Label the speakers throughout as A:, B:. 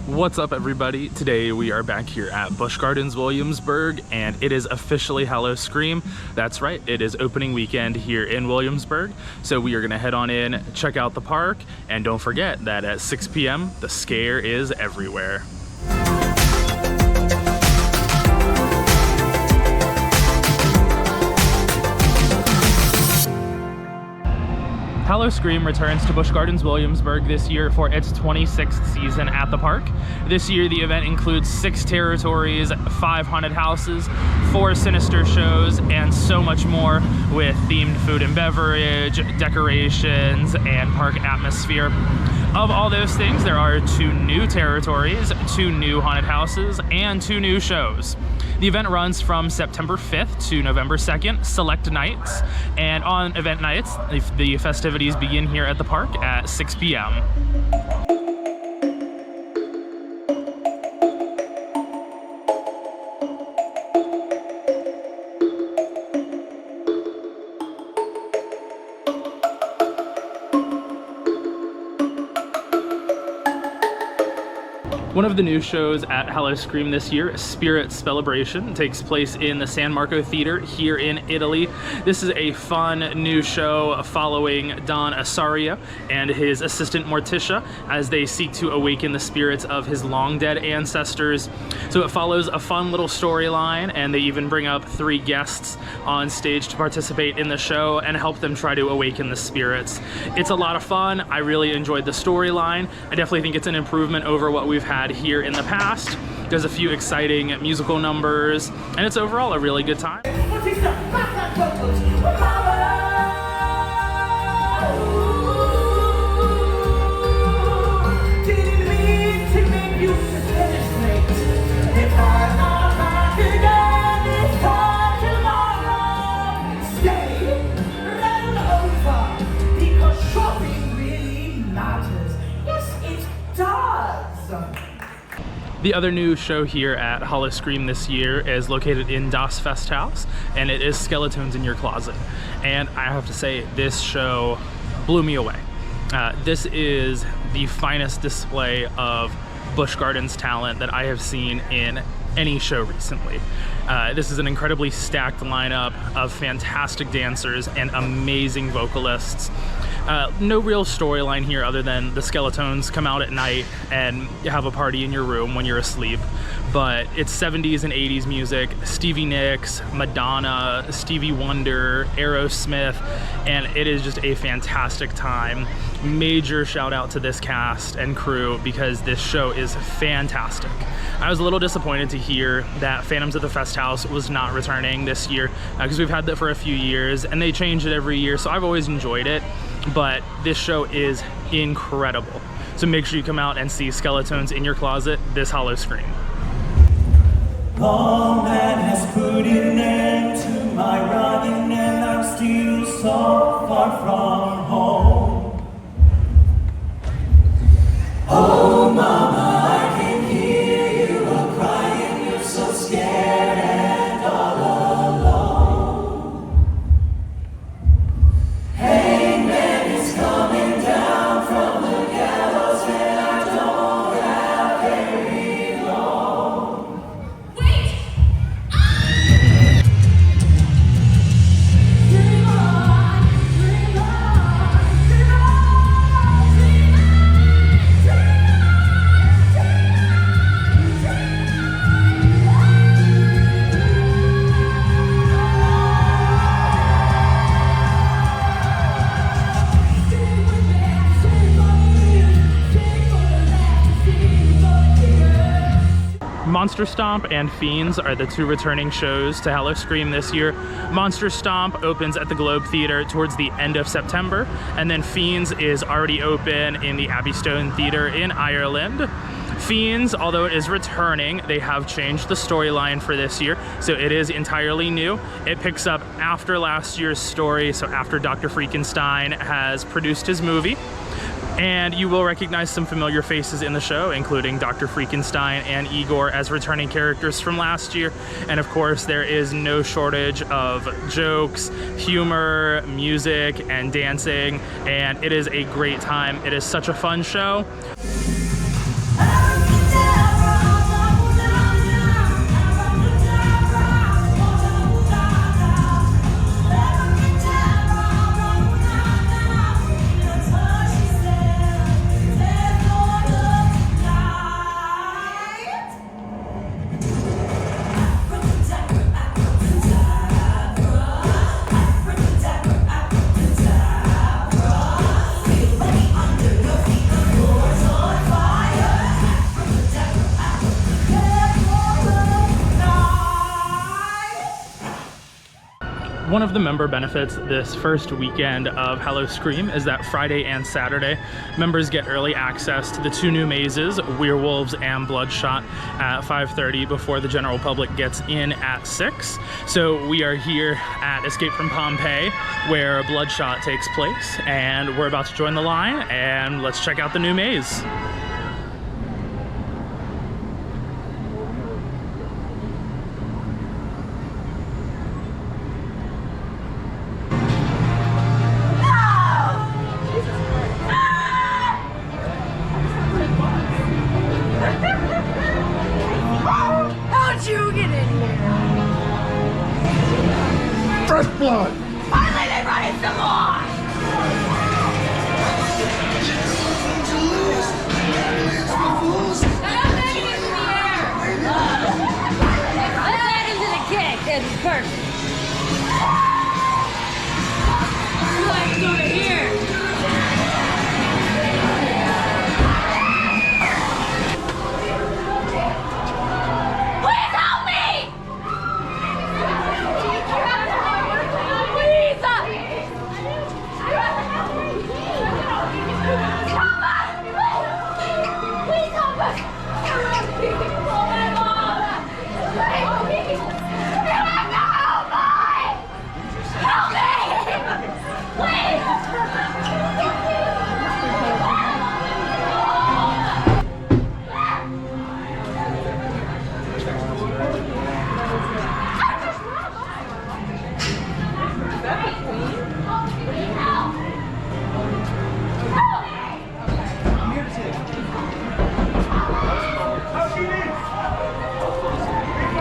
A: What's up, everybody? Today we are back here at Busch Gardens Williamsburg, and it is officially Howl-O-Scream. That's right, it is opening weekend here in Williamsburg. So we are gonna head on in, check out the park, and don't forget that at 6 p.m. the scare is everywhere. Howl-O-Scream returns to Busch Gardens Williamsburg this year for its 26th season at the park. This year the event includes 6 territories, 5 haunted houses, 4 Sinister Shows, and so much more with themed food and beverage, decorations, and park atmosphere. Of all those things, there are 2 new territories, 2 new haunted houses, and 2 new shows. The event runs from September 5th to November 2nd, select nights, and on event nights, the festivities begin here at the park at 6 p.m. One of the new shows at Howl-O-Scream this year, Spirit Celebration, takes place in the San Marco Theater here in Italy. This is a fun new show following Don Asaria and his assistant Morticia as they seek to awaken the spirits of his long-dead ancestors. So it follows a fun little storyline, and they even bring up 3 guests on stage to participate in the show and help them try to awaken the spirits. It's a lot of fun. I really enjoyed the storyline. I definitely think it's an improvement over what we've had here in the past. There's a few exciting musical numbers, and it's overall a really good time. The other new show here at Howl-O-Scream this year is located in Das Festhaus, and it is Skeletons in Your Closet. And I have to say, this show blew me away. This is the finest display of Busch Gardens talent that I have seen in any show recently. This is an incredibly stacked lineup of fantastic dancers and amazing vocalists. No real storyline here other than the Skeletons come out at night and have a party in your room when you're asleep. But it's 70s and 80s music, Stevie Nicks, Madonna, Stevie Wonder, Aerosmith, and it is just a fantastic time. Major shout out to this cast and crew because this show is fantastic. I was a little disappointed to hear that Phantoms of the Festhaus was not returning this year because we've had that for a few years and they change it every year, so I've always enjoyed it. But this show is incredible. So make sure you come out and see Skeletons in Your Closet this Howl-O-Scream.
B: Long man has put an end to my running, and I'm still so far from home. Oh mama, I can hear you all crying, you're so scared and all alone. Hangman is coming down from the gallows, and I don't have very long.
C: Wait!
A: Monster Stomp and Fiends are the 2 returning shows to Howl-O-Scream this year. Monster Stomp opens at the Globe Theatre towards the end of September, and then Fiends is already open in the Abbey Stone Theatre in Ireland. Fiends, although it is returning, they have changed the storyline for this year, so it is entirely new. It picks up after last year's story, so after Dr. Frankenstein has produced his movie. And you will recognize some familiar faces in the show, including Dr. Frankenstein and Igor as returning characters from last year. And of course, there is no shortage of jokes, humor, music, and dancing, and it is a great time. It is such a fun show.
B: I
A: One of the member benefits this first weekend of Howl-O-Scream is that Friday and Saturday, members get early access to the 2 new mazes, Werewolves and Bloodshot, at 5:30 before the general public gets in at 6. So we are here at Escape from Pompeii, where Bloodshot takes place, and we're about to join the line, and let's check out the new maze.
C: Fresh blood!
D: Finally, they brought in some more! That into the kick is perfect. Let's go to here. Please help me! Please! Help us! Please help us! Help me! You have to help me! Help me! Please!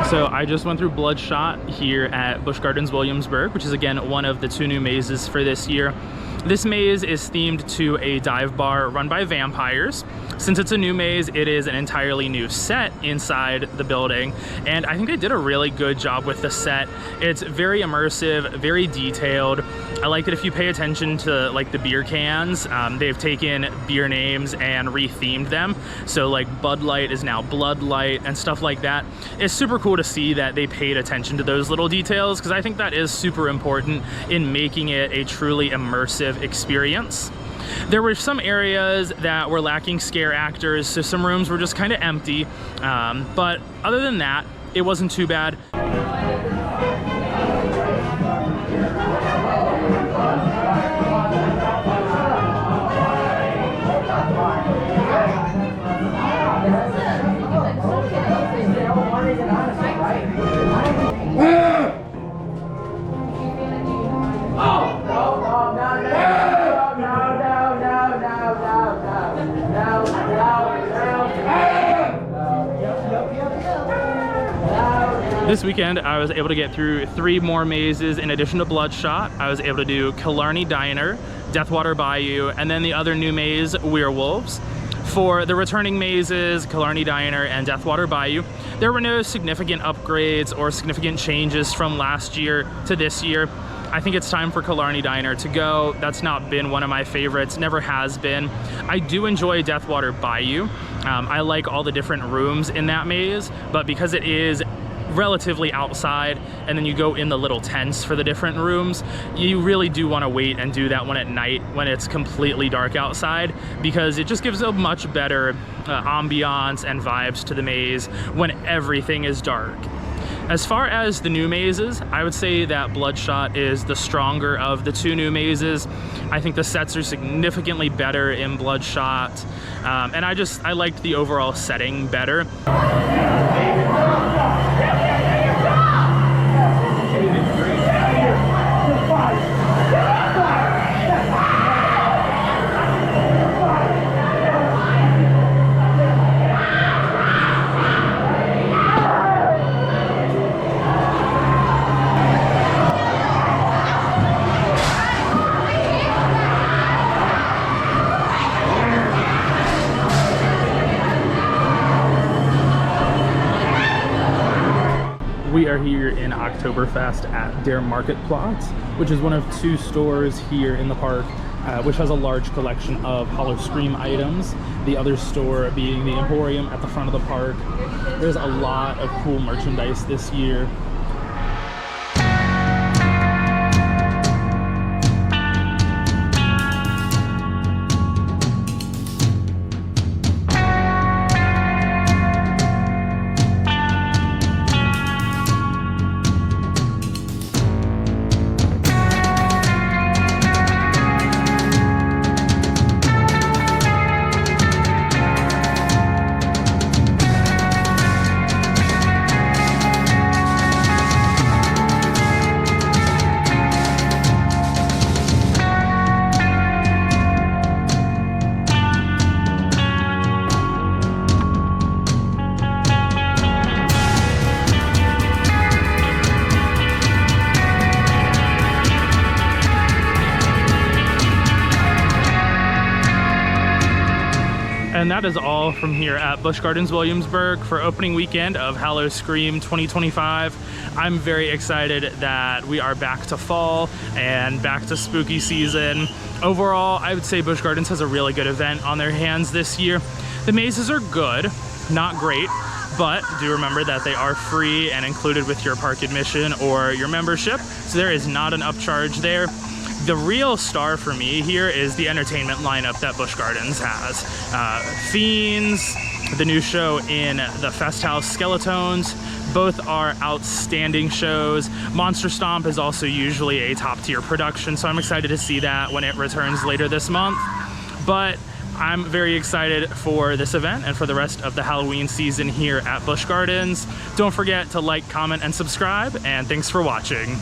A: So I just went through Bloodshot here at Busch Gardens Williamsburg, which is again one of the 2 new mazes for this year. This maze is themed to a dive bar run by vampires. Since it's a new maze, it is an entirely new set inside the building, and I think they did a really good job with the set. It's very immersive, very detailed. I like that if you pay attention to like the beer cans, they've taken beer names and rethemed them. So like Bud Light is now Blood Light and stuff like that. It's super cool to see that they paid attention to those little details, because I think that is super important in making it a truly immersive experience. There were some areas that were lacking scare actors, so some rooms were just kind of empty. But other than that, it wasn't too bad. This weekend, I was able to get through 3 more mazes in addition to Bloodshot. I was able to do Killarney Diner, Deathwater Bayou, and then the other new maze, Werewolves. For the returning mazes, Killarney Diner and Deathwater Bayou, there were no significant upgrades or significant changes from last year to this year. I think it's time for Killarney Diner to go. That's not been one of my favorites, never has been. I do enjoy Deathwater Bayou. I like all the different rooms in that maze, but because it is relatively outside and then you go in the little tents for the different rooms, you really do want to wait and do that one at night when it's completely dark outside, because it just gives a much better ambiance and vibes to the maze when everything is dark. As far as the new mazes, I would say that Bloodshot is the stronger of the 2 new mazes. I think the sets are significantly better in Bloodshot, and I liked the overall setting better. We are here in Oktoberfest at Der Marktplatz, which is one of 2 stores here in the park, which has a large collection of Howl-O-Scream items. The other store being the Emporium at the front of the park. There's a lot of cool merchandise this year. that is all from here at Busch Gardens Williamsburg for opening weekend of Howl-O-Scream 2025. I'm very excited that we are back to fall and back to spooky season. Overall, I would say Busch Gardens has a really good event on their hands this year. The mazes are good, not great, but do remember that they are free and included with your park admission or your membership, so there is not an upcharge there. The real star for me here is the entertainment lineup that Busch Gardens has. Fiends, the new show in the Fest House, Skeletons, both are outstanding shows. Monster Stomp is also usually a top tier production, so I'm excited to see that when it returns later this month. But I'm very excited for this event and for the rest of the Halloween season here at Busch Gardens. Don't forget to like, comment, and subscribe, and thanks for watching.